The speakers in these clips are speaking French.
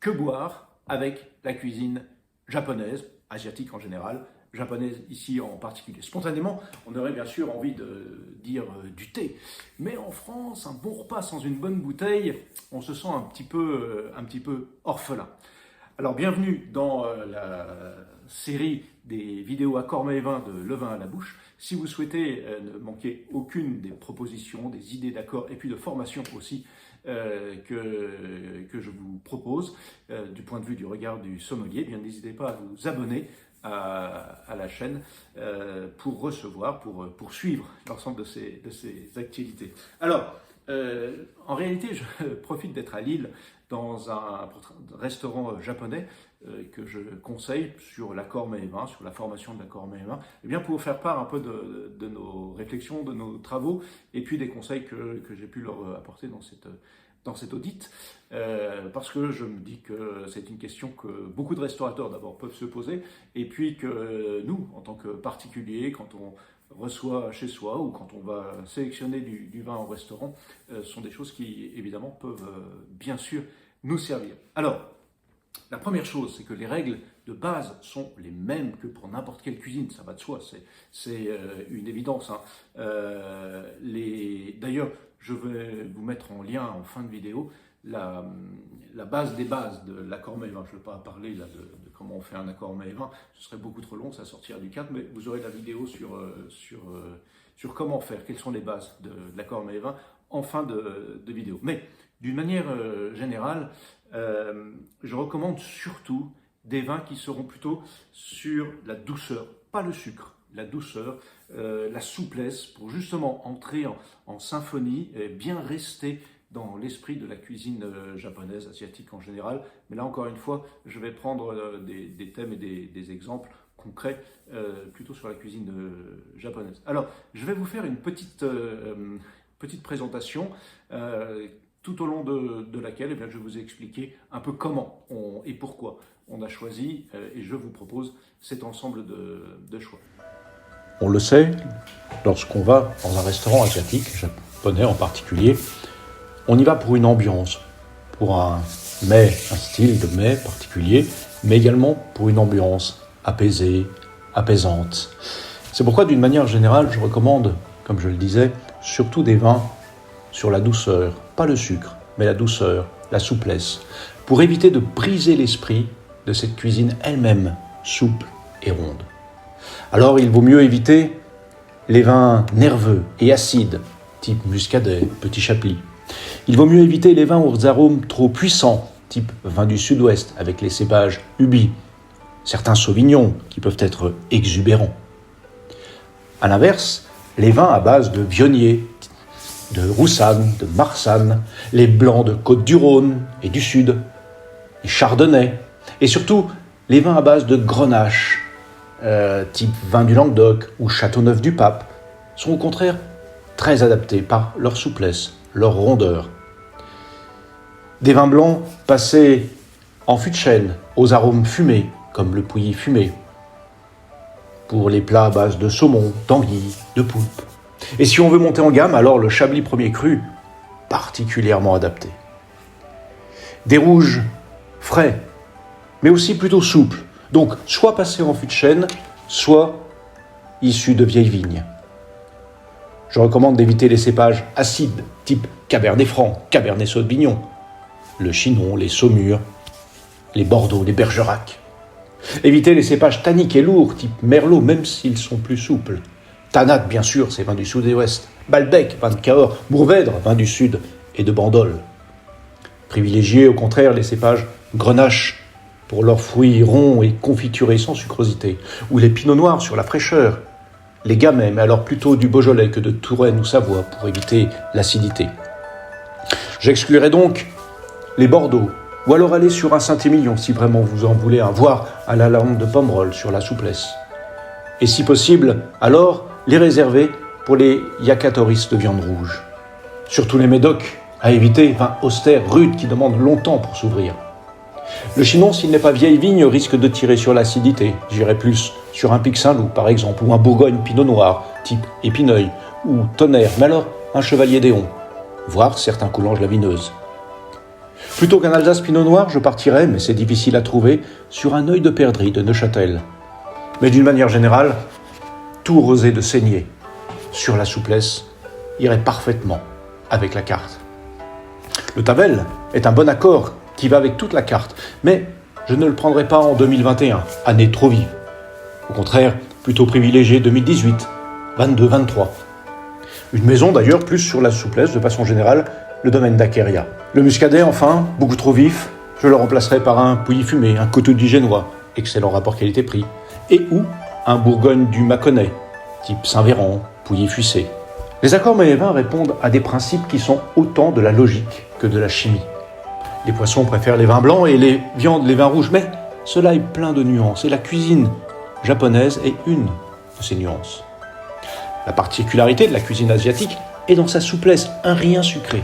que boire avec la cuisine japonaise, asiatique en général, japonaise ici en particulier. Spontanément, on aurait bien sûr envie de dire du thé, mais en France, un bon repas sans une bonne bouteille, on se sent un petit peu orphelin. Alors bienvenue dans la série des vidéos Accord Mets et Vin de Le Vin à la Bouche. Si vous souhaitez ne manquer aucune des propositions, des idées d'accords et puis de formation aussi que je vous propose du point de vue du regard du sommelier, bien n'hésitez pas à vous abonner à la chaîne pour recevoir, pour suivre l'ensemble de ces activités. Alors, en réalité, je profite d'être à Lille dans un restaurant japonais que je conseille sur l'accord Mets et Vin, sur la formation de l'accord Mets et Vin, et bien pour vous faire part un peu de nos réflexions, de nos travaux, et puis des conseils que j'ai pu leur apporter dans cette audit, parce que je me dis que c'est une question que beaucoup de restaurateurs d'abord peuvent se poser, et puis que nous, en tant que particuliers, quand on reçoit chez soi ou quand on va sélectionner du vin au restaurant, sont des choses qui évidemment peuvent bien sûr nous servir. Alors, la première chose, c'est que les règles de base sont les mêmes que pour n'importe quelle cuisine, ça va de soi, c'est une évidence. Hein. D'ailleurs, je vais vous mettre en lien en fin de vidéo la base des bases de l'accord Mets et Vin. Je ne vais pas parler là de comment on fait un accord Mets et Vin, ce serait beaucoup trop long, ça sortirait du cadre, mais vous aurez la vidéo sur comment faire, quelles sont les bases de l'accord Mets et Vin en fin de vidéo. Mais d'une manière générale, je recommande surtout des vins qui seront plutôt sur la douceur, pas le sucre, la douceur, la souplesse, pour justement entrer en symphonie et bien rester dans l'esprit de la cuisine japonaise, asiatique en général. Mais là, encore une fois, je vais prendre des thèmes et des exemples concrets plutôt sur la cuisine japonaise. Alors, je vais vous faire une petite présentation tout au long de laquelle je vais vous expliquer un peu comment et pourquoi on a choisi et je vous propose cet ensemble de choix. On le sait, lorsqu'on va dans un restaurant asiatique, japonais en particulier, on y va pour une ambiance, pour un style de mets particulier, mais également pour une ambiance apaisée, apaisante. C'est pourquoi, d'une manière générale, je recommande, comme je le disais, surtout des vins sur la douceur, pas le sucre, mais la douceur, la souplesse, pour éviter de briser l'esprit de cette cuisine elle-même souple et ronde. Alors, il vaut mieux éviter les vins nerveux et acides, type muscadet, petit chablis. Il vaut mieux éviter les vins aux arômes trop puissants, type vin du sud-ouest, avec les cépages ubi, certains sauvignons qui peuvent être exubérants. À l'inverse, les vins à base de vionnier, de roussanne, de marsanne, les blancs de Côte-du-Rhône et du Sud, les chardonnays, et surtout les vins à base de grenache, type vin du Languedoc ou Châteauneuf-du-Pape, sont au contraire très adaptés par leur souplesse, leur rondeur. Des vins blancs passés en fût de chêne aux arômes fumés, comme le Pouilly fumé, pour les plats à base de saumon, d'anguille, de poulpe. Et si on veut monter en gamme, alors le Chablis premier cru, particulièrement adapté. Des rouges frais, mais aussi plutôt souples, donc soit passés en fût de chêne, soit issus de vieilles vignes. Je recommande d'éviter les cépages acides, type Cabernet Franc, Cabernet Sauvignon, le Chinon, les Saumur, les Bordeaux, les Bergerac. Évitez les cépages tanniques et lourds, type Merlot, même s'ils sont plus souples. Tannat, bien sûr, c'est vin du sud et ouest. Balbec, vin de Cahors. Mourvèdre, vin du sud et de Bandol. Privilégiez au contraire les cépages Grenache pour leurs fruits ronds et confiturés sans sucrosité, ou les Pinots noirs sur la fraîcheur. Les Gamay, mais alors plutôt du Beaujolais que de Touraine ou Savoie pour éviter l'acidité. J'exclurai donc les Bordeaux, ou alors aller sur un Saint-Émilion si vraiment vous en voulez un, voire à la lande de Pomerol sur la souplesse. Et si possible, alors les réserver pour les yakatoris de viande rouge. Surtout les médocs, à éviter, vins austères, rudes, qui demandent longtemps pour s'ouvrir. Le Chinon, s'il n'est pas vieille vigne, risque de tirer sur l'acidité. J'irai plus sur un Pic Saint-Loup, par exemple, ou un Bourgogne Pinot Noir, type Épineuil, ou Tonnerre, mais alors un Chevalier d'Éon, voire certains Coulanges Lavineuses. Plutôt qu'un Alsace Pinot Noir, je partirais, mais c'est difficile à trouver, sur un œil de perdrix de Neuchâtel. Mais d'une manière générale, tout rosé de saignée, sur la souplesse, irait parfaitement avec la carte. Le Tavel est un bon accord qui va avec toute la carte, mais je ne le prendrai pas en 2021, année trop vive. Au contraire, plutôt privilégié 2018, 22, 23. Une maison d'ailleurs plus sur la souplesse, de façon générale, le domaine d'Aqueria. Le muscadet, enfin, beaucoup trop vif, je le remplacerai par un Pouilly fumé, un Coteau du Génois, excellent rapport qualité-prix, et ou un Bourgogne du Mâconnais, type Saint-Véran, Pouilly Fuissé. Les accords mets et vins répondent à des principes qui sont autant de la logique que de la chimie. Les poissons préfèrent les vins blancs et les viandes les vins rouges, mais cela est plein de nuances, et la cuisine japonaise est une de ces nuances. La particularité de la cuisine asiatique est dans sa souplesse, un rien sucré.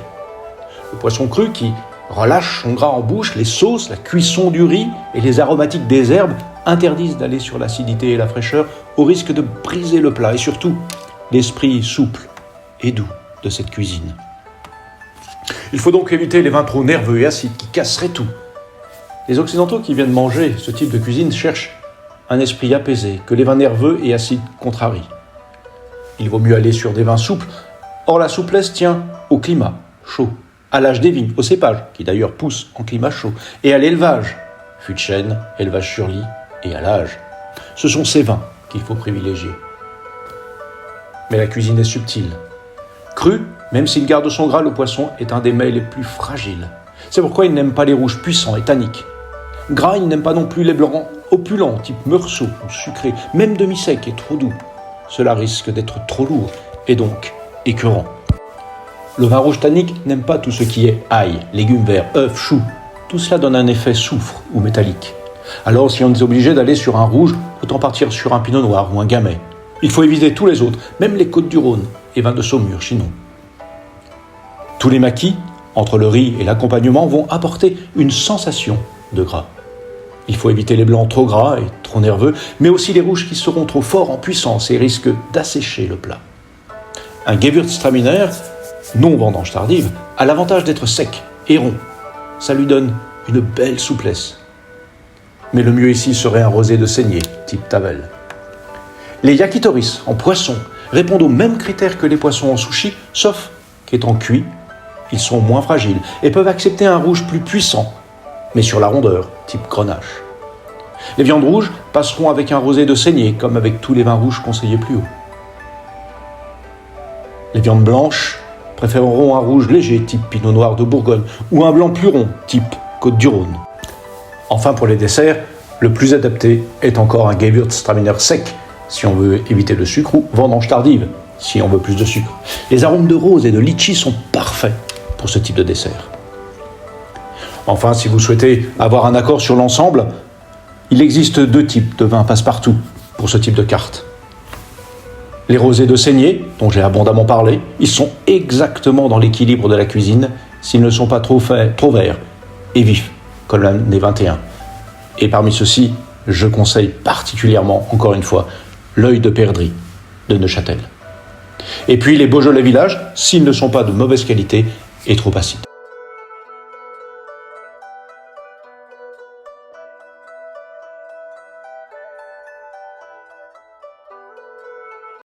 Le poisson cru qui relâche son gras en bouche, les sauces, la cuisson du riz et les aromatiques des herbes interdisent d'aller sur l'acidité et la fraîcheur au risque de briser le plat et surtout l'esprit souple et doux de cette cuisine. Il faut donc éviter les vins trop nerveux et acides qui casseraient tout. Les Occidentaux qui viennent manger ce type de cuisine cherchent un esprit apaisé que les vins nerveux et acides contrarient. Il vaut mieux aller sur des vins souples. Or, la souplesse tient au climat chaud, à l'âge des vignes, au cépage, qui d'ailleurs pousse en climat chaud, et à l'élevage, fût de chêne, élevage sur lit, et à l'âge. Ce sont ces vins qu'il faut privilégier. Mais la cuisine est subtile. Cru, même s'il garde son gras, le poisson est un des mets les plus fragiles. C'est pourquoi il n'aime pas les rouges puissants et tanniques. Gras, il n'aime pas non plus les blancs opulents, type meursault ou sucré, même demi-sec et trop doux. Cela risque d'être trop lourd et donc écœurant. Le vin rouge tannique n'aime pas tout ce qui est ail, légumes verts, œufs, choux. Tout cela donne un effet soufre ou métallique. Alors si on est obligé d'aller sur un rouge, autant partir sur un pinot noir ou un gamay. Il faut éviter tous les autres, même les côtes du Rhône et vins de Saumur sinon. Tous les maquis, entre le riz et l'accompagnement, vont apporter une sensation de gras. Il faut éviter les blancs trop gras et trop nerveux, mais aussi les rouges qui seront trop forts en puissance et risquent d'assécher le plat. Un Gewürztraminer, non vendange tardive, a l'avantage d'être sec et rond. Ça lui donne une belle souplesse. Mais le mieux ici serait un rosé de saignée, type Tavel. Les yakitoris en poisson répondent aux mêmes critères que les poissons en sushi, sauf qu'étant cuits, ils sont moins fragiles et peuvent accepter un rouge plus puissant, mais sur la rondeur, type Grenache. Les viandes rouges passeront avec un rosé de saignée, comme avec tous les vins rouges conseillés plus haut. Les viandes blanches préféreront un rouge léger, type Pinot Noir de Bourgogne, ou un blanc plus rond, type Côte du Rhône. Enfin, pour les desserts, le plus adapté est encore un Gewürztraminer sec, si on veut éviter le sucre, ou vendange tardive, si on veut plus de sucre. Les arômes de rose et de litchi sont parfaits pour ce type de dessert. Enfin, si vous souhaitez avoir un accord sur l'ensemble, il existe deux types de vins passe-partout pour ce type de carte. Les rosés de saignée, dont j'ai abondamment parlé, ils sont exactement dans l'équilibre de la cuisine s'ils ne sont pas trop verts et vifs, comme l'année 21. Et parmi ceux-ci, je conseille particulièrement, encore une fois, l'œil de perdrix de Neuchâtel. Et puis les Beaujolais Village, s'ils ne sont pas de mauvaise qualité et trop acides.